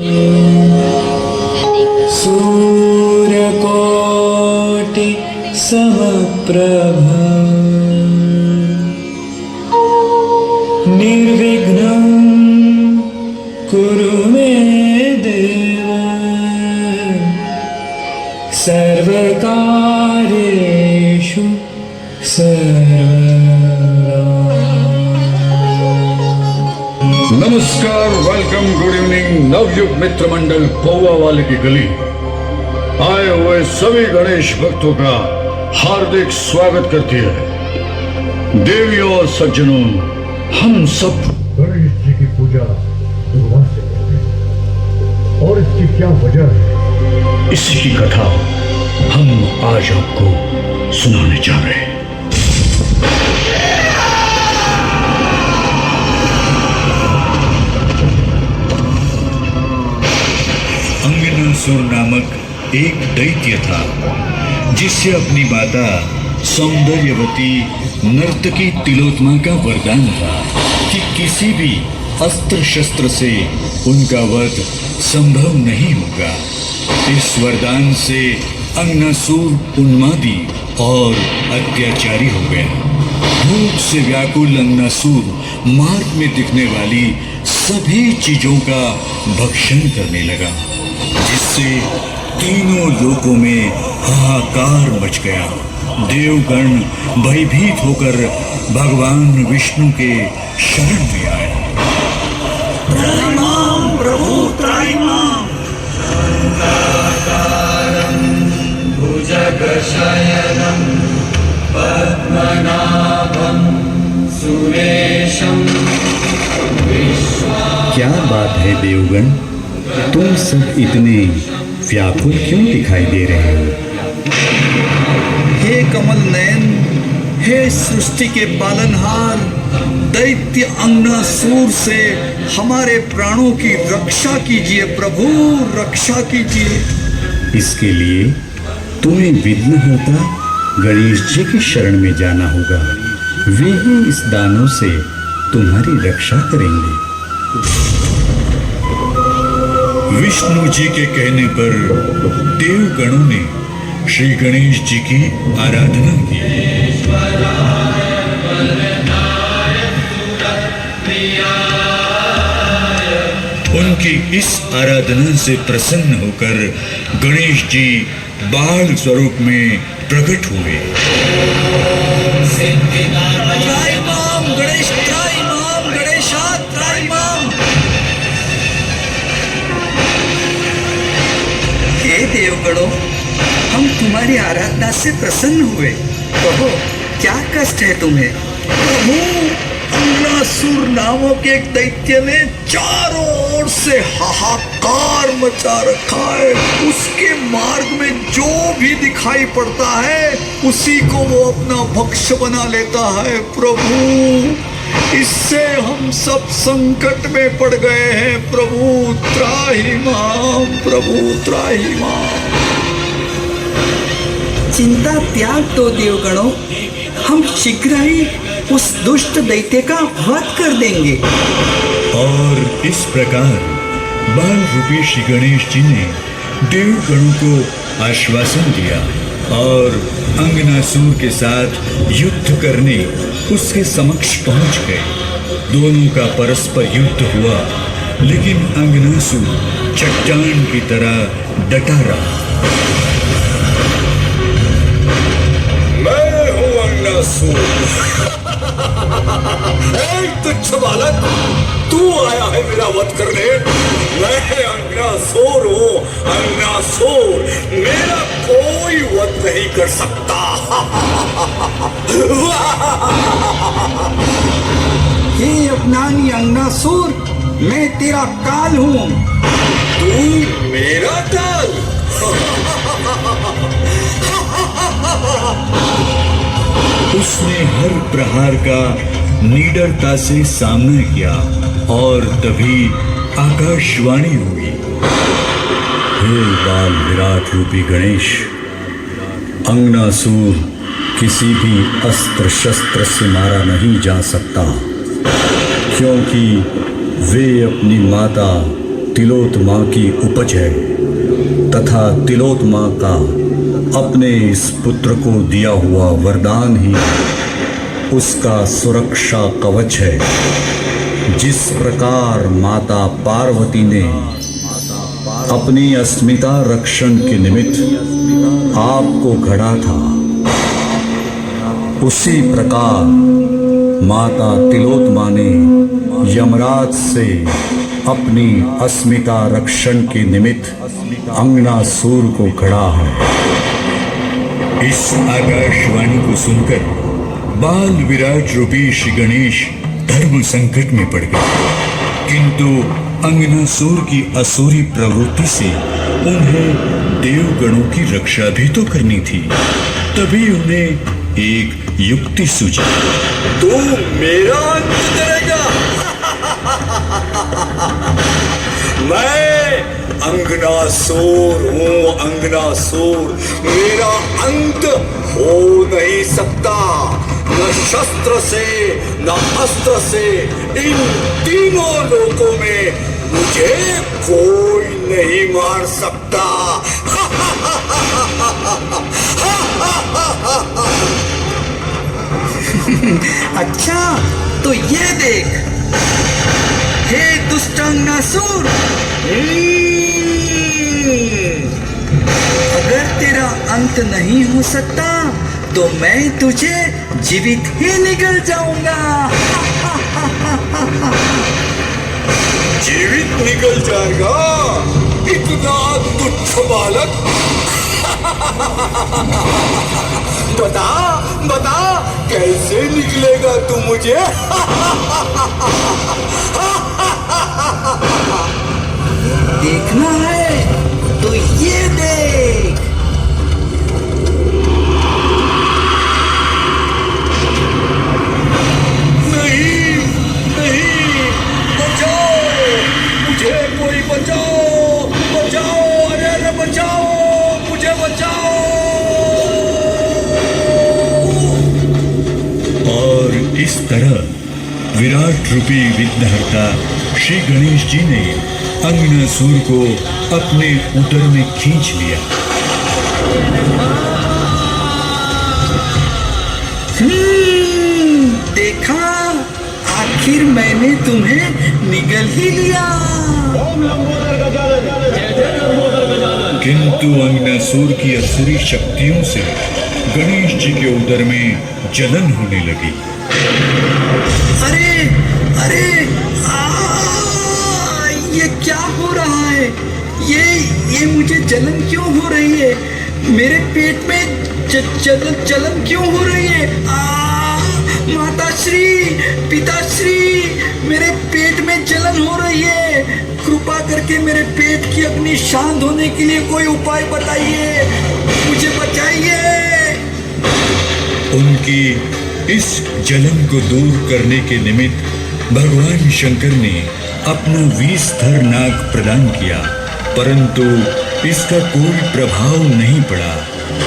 सूर्यकोटि समप्रभ निर्विघ्नं कुरु मे देव सर्वकार्येषु सर्वदा। नमस्कार, वेलकम, गुड इवनिंग। नवयुग मित्र मंडल पौवा वाले की गली आए हुए सभी गणेश भक्तों का हार्दिक स्वागत करती है। देवियों और सज्जनों, हम सब गणेश जी की पूजा भगवान से करते हैं और इसकी क्या वजह है, इसी की कथा हम आज आपको सुनाने जा रहे हैं। अंगनासुर नामक एक दैत्य था जिससे अपनी माता सौंदर्यवती नर्तकी तिलोत्मा का वरदान था कि किसी भी अस्त्र शस्त्र से उनका वध संभव नहीं होगा। इस वरदान से अंगनासुर उन्मादी और अत्याचारी हो गया। भूख से व्याकुल अंगनासुर मार्ग में दिखने वाली सभी चीजों का भक्षण करने लगा, जिससे तीनों लोकों में हाहाकार मच गया। देवगण भयभीत होकर भगवान विष्णु के शरण में आए। त्राहिमाम प्रभु त्राहिमाम, शांताकारं भुजगशयनं पद्मनाभं सुरेशं क्या बात है देवगण, तुम सब इतने व्याकुल क्यों दिखाई दे रहे हो? हे कमल नयन, हे सृष्टि के पालनहार, दैत्य अंगनासुर से हमारे प्राणों की रक्षा कीजिए प्रभु, रक्षा कीजिए। इसके लिए तुम्हें विघ्नहर्ता गणेश जी की शरण में जाना होगा। वे ही इस दानों से तुम्हारी रक्षा करेंगे। विष्णु जी के कहने पर देवगणों ने श्री गणेश जी की आराधना की। उनकी इस आराधना से प्रसन्न होकर गणेश जी बाल स्वरूप में प्रकट हुए। त्राहिमाम गणेश, त्राहिमाम गणेशा, त्राहिमाम। हे देवगणों, हम तुम्हारी आराधना से प्रसन्न हुए। कहो, क्या कष्ट है तुम्हें? प्रभु, अंगनासुर नामक एक दैत्य ने चारों ओर से हाहाकार मचा रखा है। उसके मार्ग में जो भी दिखाई पड़ता है उसी को वो अपना भक्ष्य बना लेता है। प्रभु, इससे हम सब संकट में पड़ गए हैं। प्रभु त्राहिमाम, प्रभु त्राहिमाम। चिंता त्याग दो देवगणों, हम शीघ्र ही उस दुष्ट दैत्य का वध कर देंगे। और इस प्रकार बाल रूपी श्री गणेश जी ने देवगणों को आश्वासन दिया और अंगनासुर के साथ युद्ध करने उसके समक्ष पहुंच गए। दोनों का परस्पर युद्ध हुआ, लेकिन अंगनासुर चट्टान की तरह डटा रहा। मैं हूँ अंगनासुर। तुच्छ बालक, तू आया है मेरा वध करने। मैं अंगनासुर हूँ, अंगनासुर। मेरा कोई वध नहीं कर सकता। हे अज्ञानी अंगनासुर, मैं तेरा काल हूँ। तू मेरा काल? उसने हर प्रहार का निडरता से सामना किया और तभी आकाशवाणी हुई। हे बाल विराट रूपी गणेश, अंगनासुर किसी भी अस्त्र शस्त्र से मारा नहीं जा सकता, क्योंकि वे अपनी माता तिलोत्मा की उपज है तथा तिलोत्मा का अपने इस पुत्र को दिया हुआ वरदान ही उसका सुरक्षा कवच है। जिस प्रकार माता पार्वती ने अपनी अस्मिता रक्षण के निमित्त आपको गढ़ा था, उसी प्रकार माता तिलोत्मा ने यमराज से अपनी अस्मिता रक्षण के निमित्त अंगनासुर को गढ़ा है। इस आकाशवाणी को सुनकर बाल विराट रूपी श्री गणेश धर्म संकट में पड़ गए, किंतु अंगनासुर की असुरी प्रवृत्ति से उन्हें देवगणों की रक्षा भी तो करनी थी। तभी उन्हें एक युक्ति सूझी। तू मेरा अंत करेगा? मैं अंगनासुर हूँ, अंगनासुर। मेरा अंत हो नहीं सकता, न शस्त्र से न अस्त्र से। इन तीनों लोकों में मुझे कोई नहीं मार सकता। अच्छा तो ये देख, हे दुष्ट अंगनासुर, अगर तेरा अंत नहीं हो सकता तो मैं तुझे जीवित ही निगल जाऊंगा। जीवित निकल जाएगा? इतना तुच्छ बालक! बता बता, कैसे निकलेगा तू मुझे? देखना है तो ये देख। नहीं नहीं, बचाओ मुझे, कोई बचाओ, बचाओ, अरे बचाओ मुझे, बचाओ। और इस तरह विराट रूपी विघ्नहर्ता श्री गणेश जी ने अंगनासुर को अपने उदर में खींच लिया। देखा, आखिर मैंने तुम्हें निगल ही लिया। किंतु अंगनासुर की असुरी शक्तियों से गणेश जी के उदर में जलन होने लगी। अरे अरे, ये क्या हो रहा है? ये मुझे जलन क्यों हो रही है? मेरे पेट में जलन क्यों हो रही है? माताश्री, पिताश्री, मेरे पेट में जलन हो रही है। कृपा करके मेरे पेट की अग्नि शांत होने के लिए कोई उपाय बताइए, मुझे बचाइए। उनकी इस जलन को दूर करने के निमित्त भगवान शंकर ने अपना विषधर नाग प्रदान किया, परंतु इसका कोई प्रभाव नहीं पड़ा।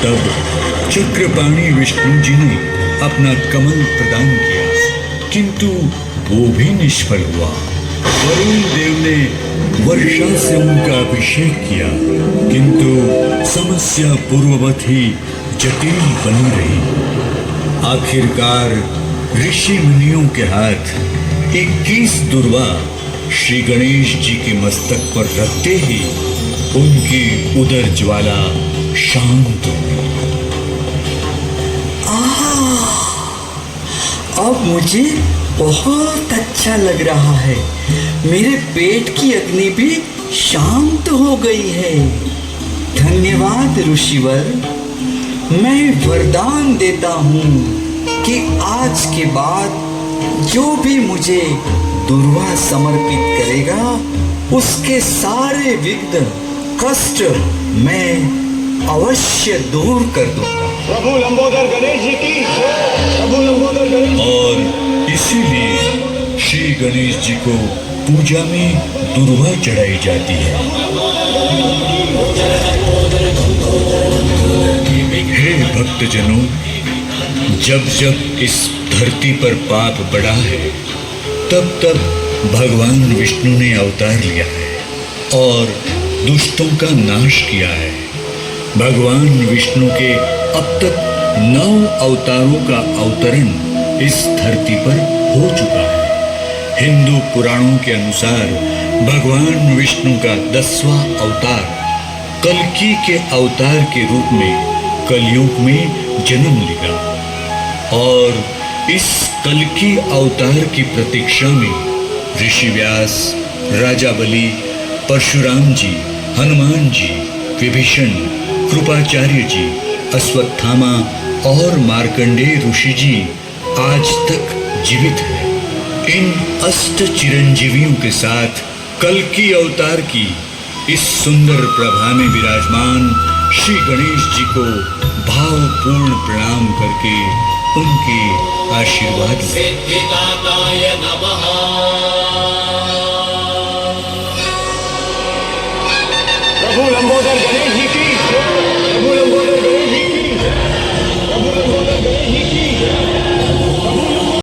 तब चक्रपाणी विष्णु जी ने अपना कमल प्रदान किया, किंतु वो भी निष्फल हुआ। वरुण देव ने वर्षा से उनका अभिषेक किया, किंतु समस्या पूर्ववत ही जटिल बनी रही। आखिरकार ऋषि मुनियों के हाथ 21 दुर्वा श्री गणेश जी के मस्तक पर रखते ही उनकी उदर ज्वाला शांत हो गई। अब मुझे बहुत अच्छा लग रहा है। मेरे पेट की अग्नि भी शांत हो गई है। धन्यवाद ऋषिवर। मैं वरदान देता हूँ कि आज के बाद जो भी मुझे दुर्वा समर्पित करेगा उसके सारे विघ्न कष्ट मैं अवश्य दूर कर दूंगा। प्रभु लंबोदर गणेश जी की, प्रभु लंबोदर गणेश। और इसीलिए श्री गणेश जी को पूजा में दुर्वा चढ़ाई जाती है। हे भक्तजनों, जब जब इस धरती पर पाप बढ़ा है, तब तब भगवान विष्णु ने अवतार लिया है। और दुष्टों का नाश किया है। भगवान विष्णु के अब तक 9 अवतारों का अवतरण इस धरती पर हो चुका है। हिंदू पुराणों के अनुसार भगवान विष्णु का 10वां अवतार कल्कि के अवतार के रूप में कलयुग में जन्म लिया और इस कल्कि अवतार की प्रतीक्षा में ऋषि व्यास, राजा बलि, परशुराम जी, हनुमान जी, विभीषण, कृपाचार्य जी, अश्वत्थामा और मार्कंडेय ऋषि जी आज तक जीवित हैं। इन अष्ट चिरंजीवियों के साथ कल्कि अवतार की इस सुंदर प्रभा में विराजमान श्री गणेश जी को भावपूर्ण प्रणाम करके उनके आशीर्वाद लें। सिद्धिदाताय नमः। प्रभु लंबोदर गणेश